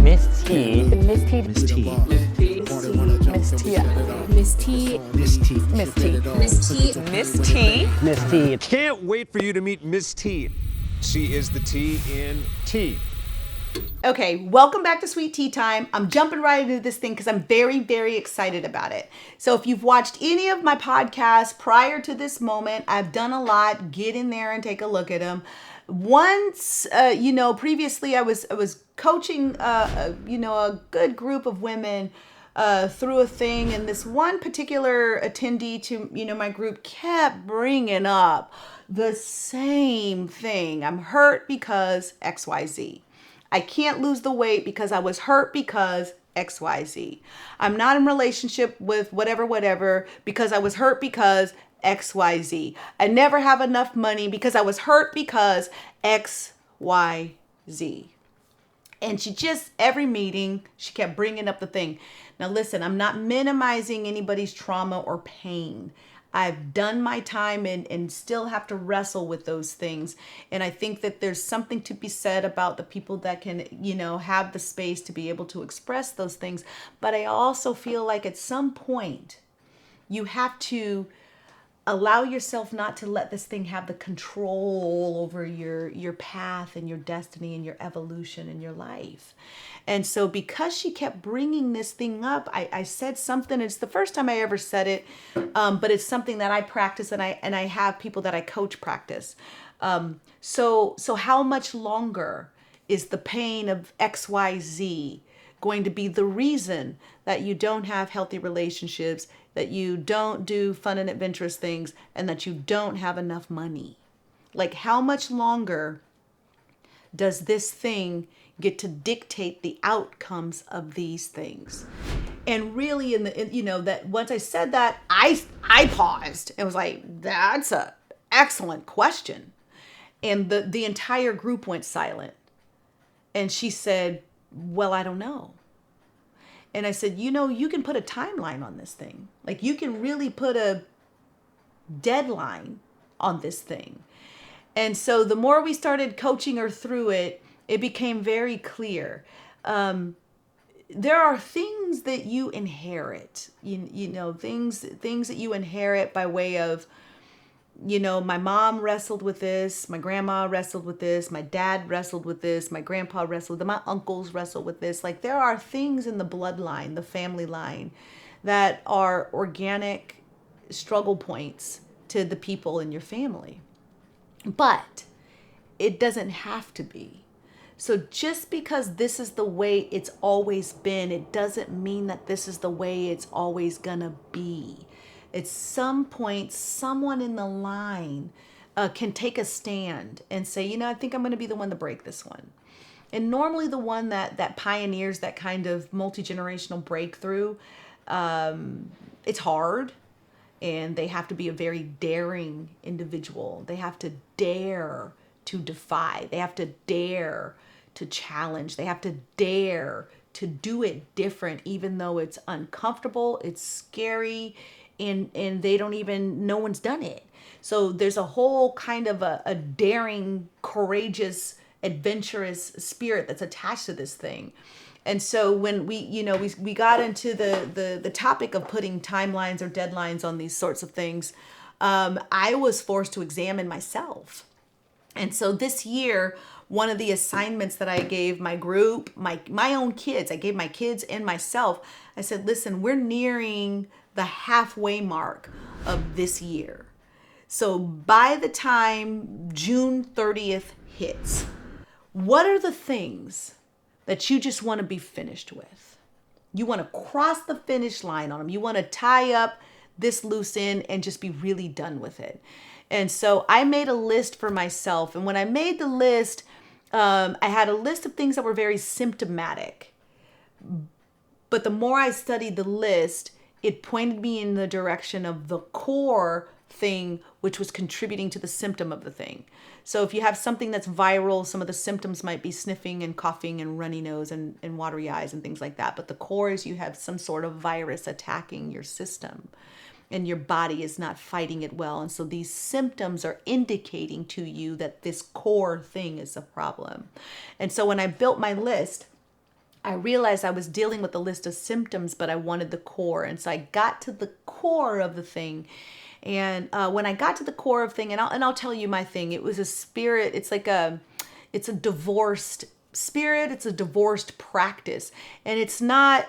Miss T. Miss T. Miss T. Miss T. Miss T. Miss T. Miss T. Miss T. Miss T. Miss T. Can't wait for you to meet Miss T. She is the T in T. Okay, welcome back to Sweetteetime. I'm jumping right into this thing because I'm very, very excited about it. So if you've watched any of my podcasts prior to this moment, I've done a lot. Get in there and take a look at them. Once, previously I was coaching, a good group of women through a thing, and this one particular attendee to, my group kept bringing up the same thing. I'm hurt because XYZ. I can't lose the weight because I was hurt because XYZ. I'm not in relationship with whatever because I was hurt because XYZ. I never have enough money because I was hurt because XYZ. And she just, every meeting, she kept bringing up the thing. Now listen, I'm not minimizing anybody's trauma or pain. I've done my time and still have to wrestle with those things. And I think that there's something to be said about the people that can, have the space to be able to express those things. But I also feel like at some point you have to allow yourself not to let this thing have the control over your path and your destiny and your evolution in your life. And so because she kept bringing this thing up, I said something. It's the first time I ever said it, but it's something that I practice and I have people that I coach practice. So how much longer is the pain of XYZ going to be the reason that you don't have healthy relationships, that you don't do fun and adventurous things, and that you don't have enough money? Like, how much longer does this thing get to dictate the outcomes of these things? And really, that once I said that, I paused and was like, that's a excellent question. And the entire group went silent. And she said, well, I don't know. And I said, you can put a timeline on this thing. Like, you can really put a deadline on this thing. And so the more we started coaching her through it, it became very clear. There are things that you inherit, things that you inherit by way of, my mom wrestled with this, my grandma wrestled with this, my dad wrestled with this, my grandpa wrestled with this, my uncles wrestled with this. Like, there are things in the bloodline, the family line, that are organic struggle points to the people in your family. But it doesn't have to be. So just because this is the way it's always been, it doesn't mean that this is the way it's always gonna be. At some point, someone in the line can take a stand and say, I think I'm going to be the one to break this one. And normally the one that pioneers that kind of multi-generational breakthrough, it's hard. And they have to be a very daring individual. They have to dare to defy. They have to dare to challenge. They have to dare to do it different, even though it's uncomfortable, it's scary, and they don't even, no one's done it. So there's a whole kind of a daring, courageous, adventurous spirit that's attached to this thing. And so when we got into the topic of putting timelines or deadlines on these sorts of things, I was forced to examine myself. And so this year, one of the assignments that I gave my group, my own kids, I gave my kids and myself, I said, listen, we're nearing the halfway mark of this year. So by the time June 30th hits, what are the things that you just want to be finished with? You want to cross the finish line on them. You want to tie up this loose end and just be really done with it. And so I made a list for myself. And when I made the list, I had a list of things that were very symptomatic. But the more I studied the list, it pointed me in the direction of the core thing, which was contributing to the symptom of the thing. So if you have something that's viral, some of the symptoms might be sniffing and coughing and runny nose and watery eyes and things like that. But the core is you have some sort of virus attacking your system and your body is not fighting it well. And so these symptoms are indicating to you that this core thing is a problem. And so when I built my list, I realized I was dealing with a list of symptoms, but I wanted the core. And so I got to the core of the thing. And when I got to the core of thing, and I'll tell you my thing, it was a spirit. It's a divorced spirit. It's a divorced practice. And it's not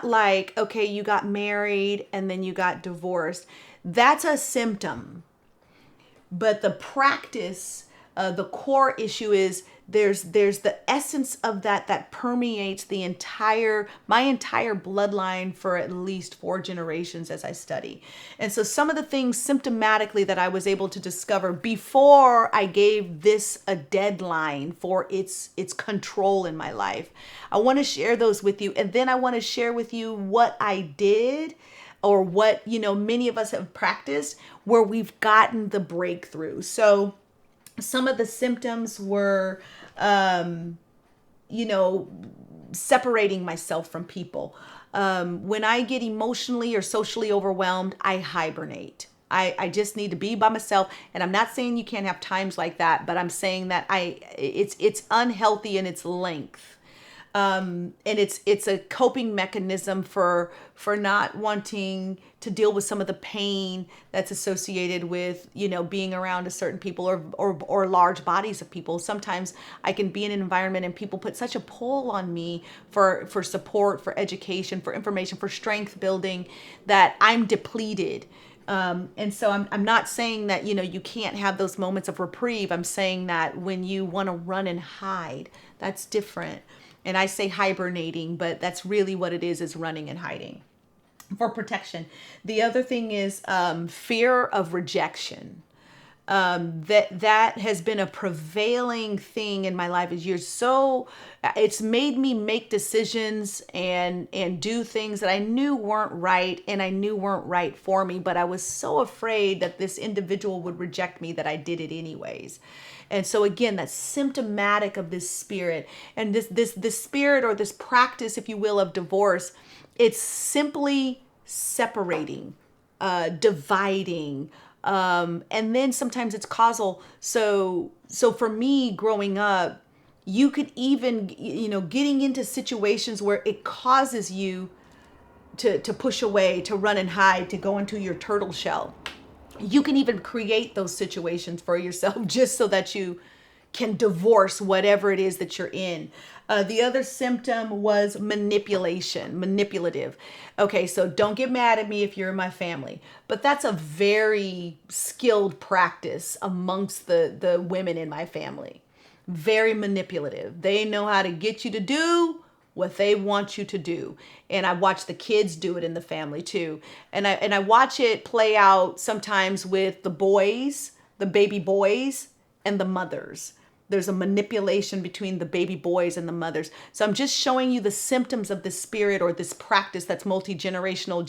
like, okay, you got married and then you got divorced. That's a symptom. But the practice, the core issue is there's the essence of that permeates my entire bloodline for at least 4 generations as I study. And so some of the things symptomatically that I was able to discover before I gave this a deadline for its control in my life, I want to share those with you. And then I want to share with you what I did, or what, many of us have practiced where we've gotten the breakthrough. So some of the symptoms were, separating myself from people. When I get emotionally or socially overwhelmed, I hibernate. I just need to be by myself. And I'm not saying you can't have times like that, but I'm saying that it's unhealthy in its length. And it's a coping mechanism for not wanting to deal with some of the pain that's associated with, being around a certain people or large bodies of people. Sometimes I can be in an environment and people put such a pull on me for support, for education, for information, for strength building, that I'm depleted. And so I'm not saying that, you can't have those moments of reprieve. I'm saying that when you want to run and hide, that's different. And I say hibernating, but that's really what it is running and hiding for protection. The other thing is fear of rejection. That has been a prevailing thing in my life as years. So it's made me make decisions and do things that I knew weren't right, and I knew weren't right for me, but I was so afraid that this individual would reject me that I did it anyways. And so again, that's symptomatic of this spirit. And this spirit, or this practice, if you will, of divorce, it's simply separating, dividing, and then sometimes it's causal. So for me growing up, you could even, getting into situations where it causes you to push away, to run and hide, to go into your turtle shell. You can even create those situations for yourself just so that you can divorce whatever it is that you're in. The other symptom was manipulative. Okay, so don't get mad at me if you're in my family, but that's a very skilled practice amongst the women in my family. Very manipulative. They know how to get you to do what they want you to do. And I watch the kids do it in the family too. And I watch it play out sometimes with the boys, the baby boys, and the mothers. There's a manipulation between the baby boys and the mothers. So I'm just showing you the symptoms of this spirit or this practice that's multi-generational.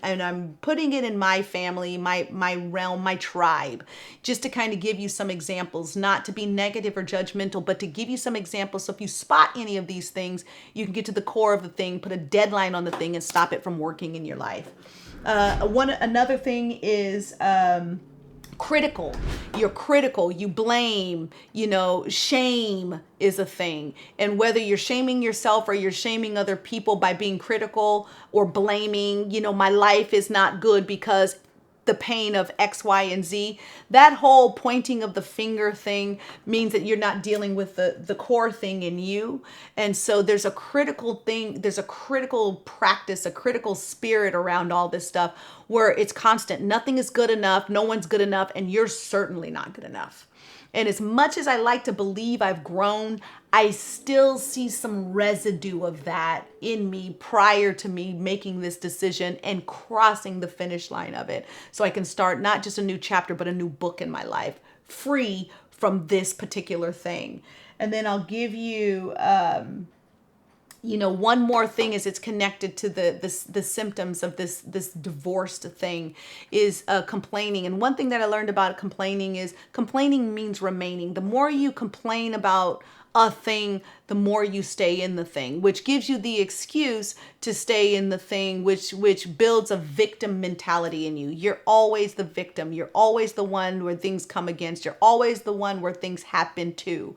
And I'm putting it in my family, my realm, my tribe, just to kind of give you some examples, not to be negative or judgmental, but to give you some examples. So if you spot any of these things, you can get to the core of the thing, put a deadline on the thing, and stop it from working in your life. Another thing is critical. You're critical. You blame. Shame is a thing. And whether you're shaming yourself or you're shaming other people by being critical or blaming, my life is not good because the pain of X, Y, and Z. That whole pointing of the finger thing means that you're not dealing with the core thing in you. And so there's a critical thing, there's a critical practice, a critical spirit around all this stuff where it's constant. Nothing is good enough. No one's good enough. And you're certainly not good enough. And as much as I like to believe I've grown, I still see some residue of that in me prior to me making this decision and crossing the finish line of it. So I can start not just a new chapter, but a new book in my life, free from this particular thing. And then I'll give you, one more thing is it's connected to the symptoms of this divorced thing is complaining. And one thing that I learned about complaining is complaining means remaining. The more you complain about a thing, the more you stay in the thing, which gives you the excuse to stay in the thing, which builds a victim mentality in you. You're always the victim. You're always the one where things come against. You're always the one where things happen to.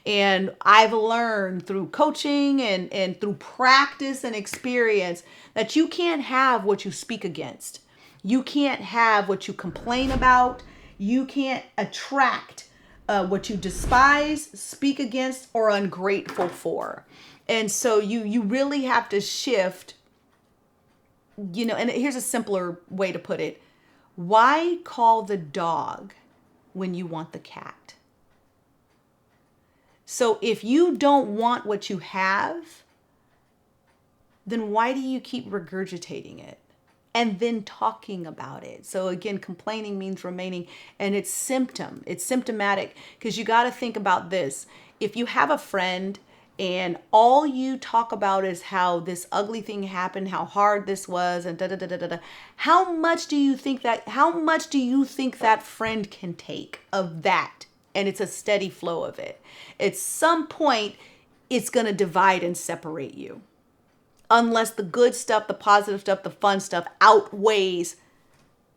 And I've learned through coaching and through practice and experience that you can't have what you speak against. You can't have what you complain about. You can't attract what you despise, speak against, or ungrateful for. And so you really have to shift, and here's a simpler way to put it. Why call the dog when you want the cat? So if you don't want what you have, then why do you keep regurgitating it? And then talking about it. So again, complaining means remaining, and it's symptomatic, because you got to think about this. If you have a friend and all you talk about is how this ugly thing happened, how hard this was, and how much do you think that friend can take of that? And it's a steady flow of it. At some point, it's going to divide and separate you. Unless the good stuff, the positive stuff, the fun stuff outweighs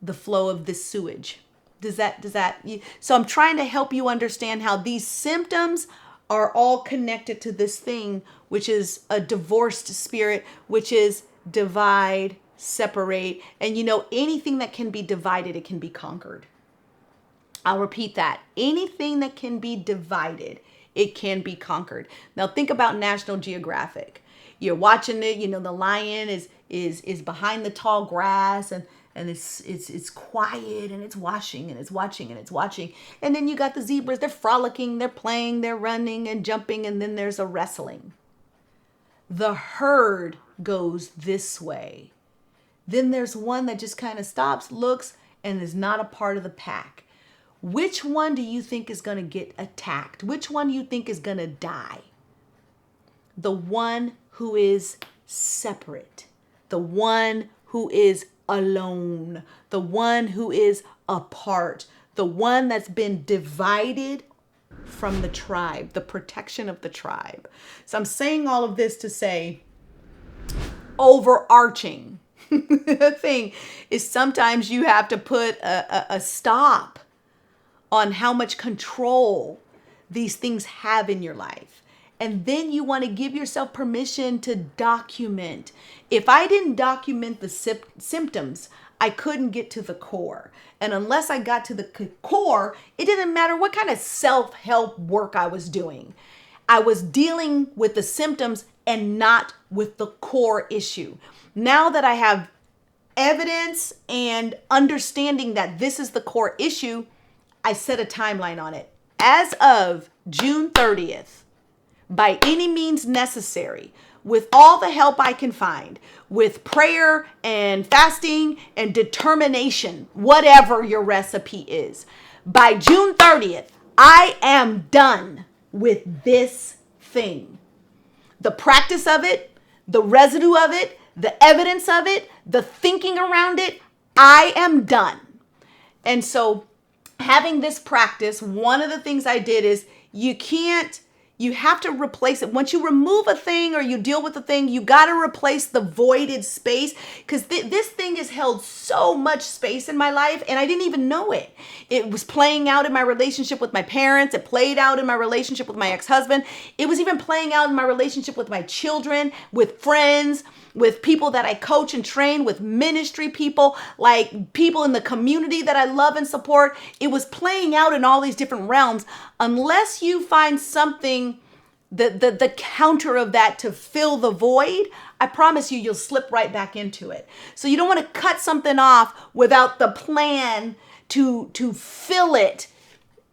the flow of this sewage. So I'm trying to help you understand how these symptoms are all connected to this thing, which is a divorced spirit, which is divide, separate. And anything that can be divided, it can be conquered. I'll repeat that. Anything that can be divided, it can be conquered. Now think about National Geographic. You're watching it, the lion is behind the tall grass and it's quiet and it's watching and it's watching and it's watching. And then you got the zebras, they're frolicking, they're playing, they're running and jumping, and then there's a wrestling. The herd goes this way. Then there's one that just kind of stops, looks, and is not a part of the pack. Which one do you think is going to get attacked? Which one do you think is going to die? The one who is separate, the one who is alone, the one who is apart, the one that's been divided from the tribe, the protection of the tribe. So I'm saying all of this to say, overarching thing is sometimes you have to put a stop on how much control these things have in your life. And then you want to give yourself permission to document. If I didn't document the symptoms, I couldn't get to the core. And unless I got to the core, it didn't matter what kind of self-help work I was doing. I was dealing with the symptoms and not with the core issue. Now that I have evidence and understanding that this is the core issue, I set a timeline on it. As of June 30th, by any means necessary, with all the help I can find, with prayer and fasting and determination, whatever your recipe is, by June 30th, I am done with this thing. The practice of it, the residue of it, the evidence of it, the thinking around it, I am done. And so having this practice, one of the things I did is you have to replace it. Once you remove a thing or you deal with a thing, you got to replace the voided space, because this thing has held so much space in my life and I didn't even know it. It was playing out in my relationship with my parents. It played out in my relationship with my ex-husband. It was even playing out in my relationship with my children, with friends, with people that I coach and train, with ministry people, like people in the community that I love and support. It was playing out in all these different realms. Unless you find something, the counter of that to fill the void, I promise you'll slip right back into it. So you don't want to cut something off without the plan to fill it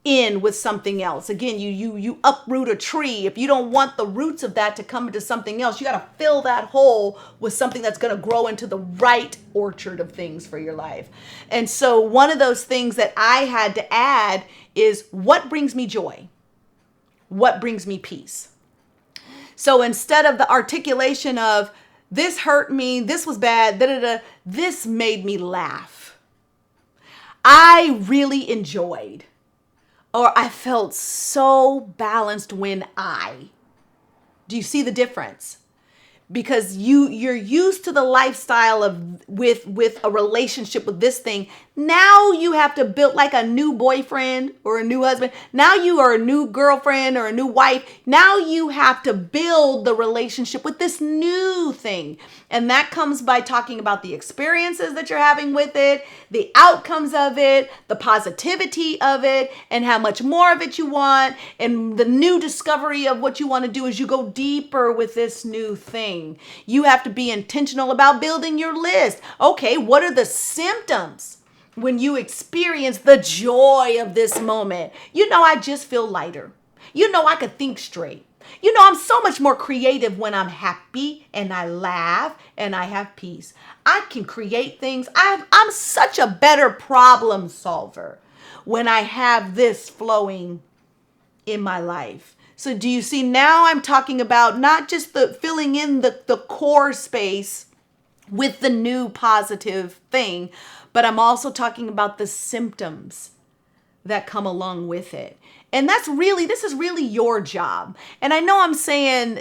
in with something else. Again, you uproot a tree. If you don't want the roots of that to come into something else, you got to fill that hole with something that's going to grow into the right orchard of things for your life. And so one of those things that I had to add is, what brings me joy? What brings me peace? So instead of the articulation of, this hurt me, this was bad, this made me laugh. I really enjoyed. or I felt so balanced when I. Do you see the difference? Because you're used to the lifestyle of with a relationship with this thing. Now you have to build like a new boyfriend or a new husband. Now you are a new girlfriend or a new wife. Now you have to build the relationship with this new thing. And that comes by talking about the experiences that you're having with it, the outcomes of it, the positivity of it, and how much more of it you want, and the new discovery of what you want to do as you go deeper with this new thing. You have to be intentional about building your list. Okay, what are the symptoms when you experience the joy of this moment? I just feel lighter. I could think straight. I'm so much more creative when I'm happy and I laugh and I have peace. I can create things. I'm such a better problem solver when I have this flowing in my life. So do you see, now I'm talking about not just the filling in the core space with the new positive thing, but I'm also talking about the symptoms that come along with it. And this is really your job. And I know I'm saying,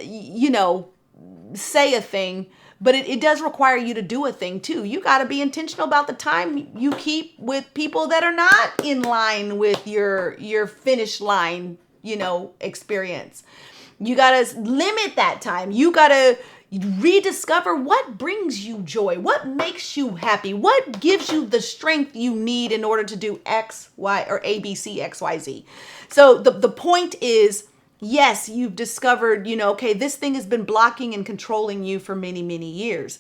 say a thing, but it does require you to do a thing too. You got to be intentional about the time you keep with people that are not in line with your finish line, experience. You got to limit that time. You got to rediscover what brings you joy, what makes you happy, what gives you the strength you need in order to do X, Y, or A, B, C, X, Y, Z. So the point is, yes, you've discovered, okay, this thing has been blocking and controlling you for many, many years.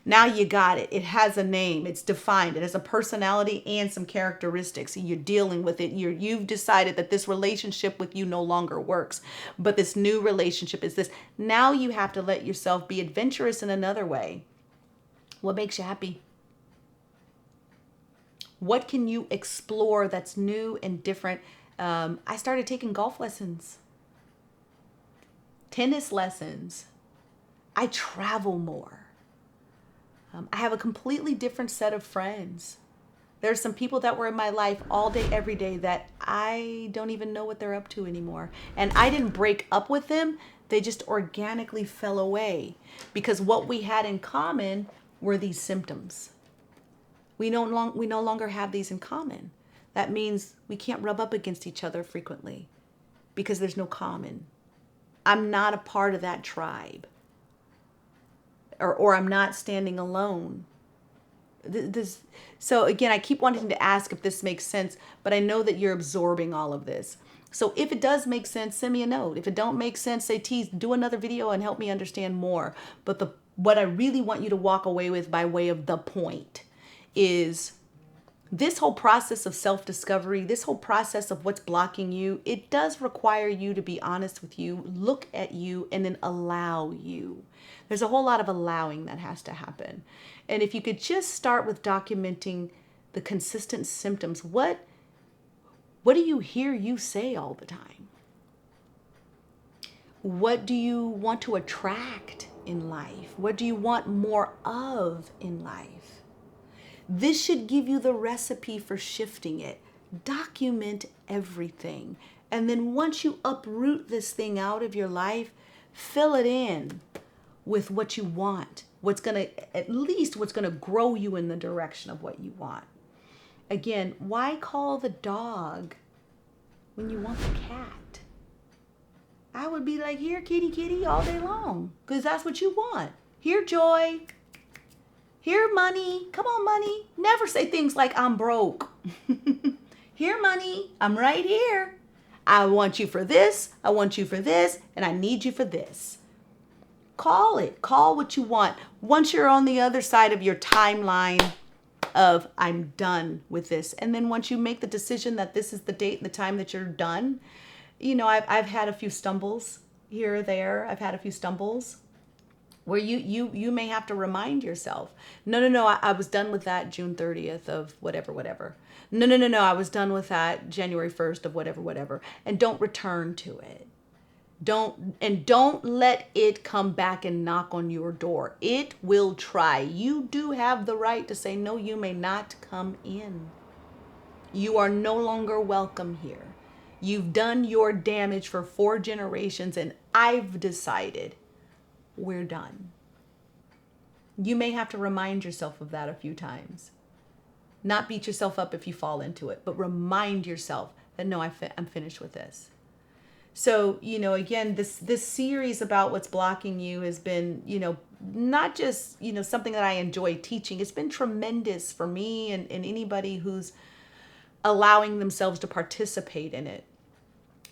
Now you got it. It has a name. It's defined. It has a personality and some characteristics. You're dealing with it. You've decided that this relationship with you no longer works, but this new relationship is this. Now you have to let yourself be adventurous in another way. What makes you happy? What can you explore that's new and different? I started taking golf lessons, tennis lessons. I travel more. I have a completely different set of friends. There's some people that were in my life all day, every day that I don't even know what they're up to anymore. And I didn't break up with them. They just organically fell away because what we had in common were these symptoms. We no longer have these in common. That means we can't rub up against each other frequently because there's no common. I'm not a part of that tribe. Or I'm not standing alone. So again, I keep wanting to ask if this makes sense, but I know that you're absorbing all of this. So if it does make sense, send me a note. If it don't make sense, say, T, do another video and help me understand more. But what I really want you to walk away with by way of the point is this whole process of self-discovery, this whole process of what's blocking you, it does require you to be honest with you, look at you, and then allow you. There's a whole lot of allowing that has to happen. And if you could just start with documenting the consistent symptoms, what do you hear you say all the time? What do you want to attract in life? What do you want more of in life? This should give you the recipe for shifting it. Document everything. And then once you uproot this thing out of your life, fill it in with what you want. What's going to grow you in the direction of what you want. Again, why call the dog when you want the cat? I would be like, here, kitty, kitty, all day long. Because that's what you want. Here, joy. Here, money. Come on, money. Never say things like, I'm broke. Here, money. I'm right here. I want you for this. I want you for this. And I need you for this. Call it. Call what you want. Once you're on the other side of your timeline of I'm done with this. And then once you make the decision that this is the date and the time that you're done, I've had a few stumbles here or there. I've had a few stumbles where you may have to remind yourself, no, I was done with that June 30th of whatever. No, I was done with that January 1st of whatever. And don't return to it. Don't let it come back and knock on your door. It will try. You do have the right to say, no, you may not come in. You are no longer welcome here. You've done your damage for 4 generations, and I've decided we're done. You may have to remind yourself of that a few times. Not beat yourself up if you fall into it, but remind yourself that no, I'm finished with this. So, again, this series about what's blocking you has been, not just, something that I enjoy teaching. It's been tremendous for me and anybody who's allowing themselves to participate in it.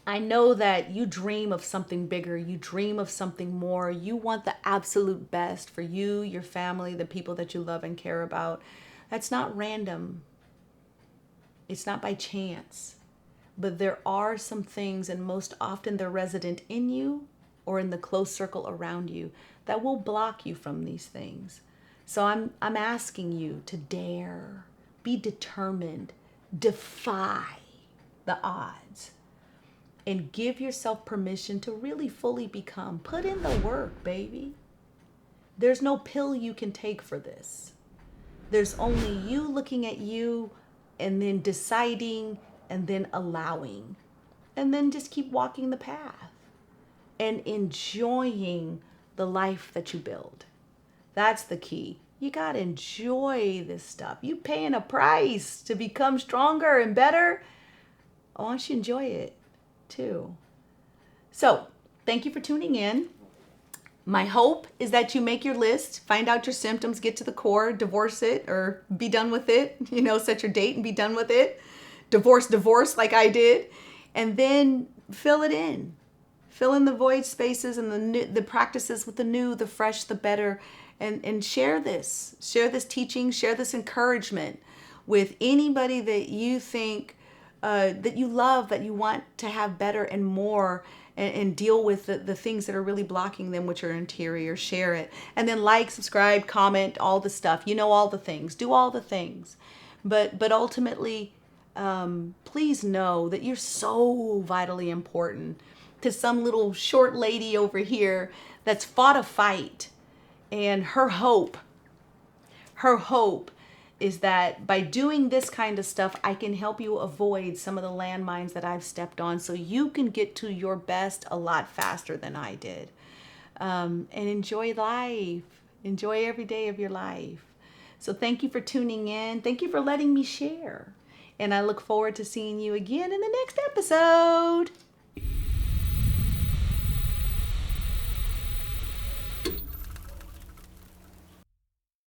I know that you dream of something bigger. You dream of something more. You want the absolute best for you, your family, the people that you love and care about. That's not random. It's not by chance. But there are some things, and most often they're resident in you or in the close circle around you, that will block you from these things. So I'm asking you to dare, be determined, defy the odds, and give yourself permission to really fully become. Put in the work, baby. There's no pill you can take for this. There's only you looking at you and then deciding and then allowing. And then just keep walking the path and enjoying the life that you build. That's the key. You got to enjoy this stuff. You paying a price to become stronger and better. I want you to enjoy it too. So, thank you for tuning in. My hope is that you make your list, find out your symptoms, get to the core, divorce it or be done with it. Set your date and be done with it. Divorce like I did. And then fill it in. Fill in the void spaces and the practices with the new, the fresh, the better. And share this. Share this teaching, share this encouragement with anybody that you think that you love, that you want to have better and more, and deal with the things that are really blocking them, which are interior. Share it. And then like, subscribe, comment, all the stuff. All the things. Do all the things. But ultimately, please know that you're so vitally important to some little short lady over here that's fought a fight. And her hope is that by doing this kind of stuff, I can help you avoid some of the landmines that I've stepped on so you can get to your best a lot faster than I did. And enjoy life. Enjoy every day of your life. So thank you for tuning in. Thank you for letting me share. And I look forward to seeing you again in the next episode.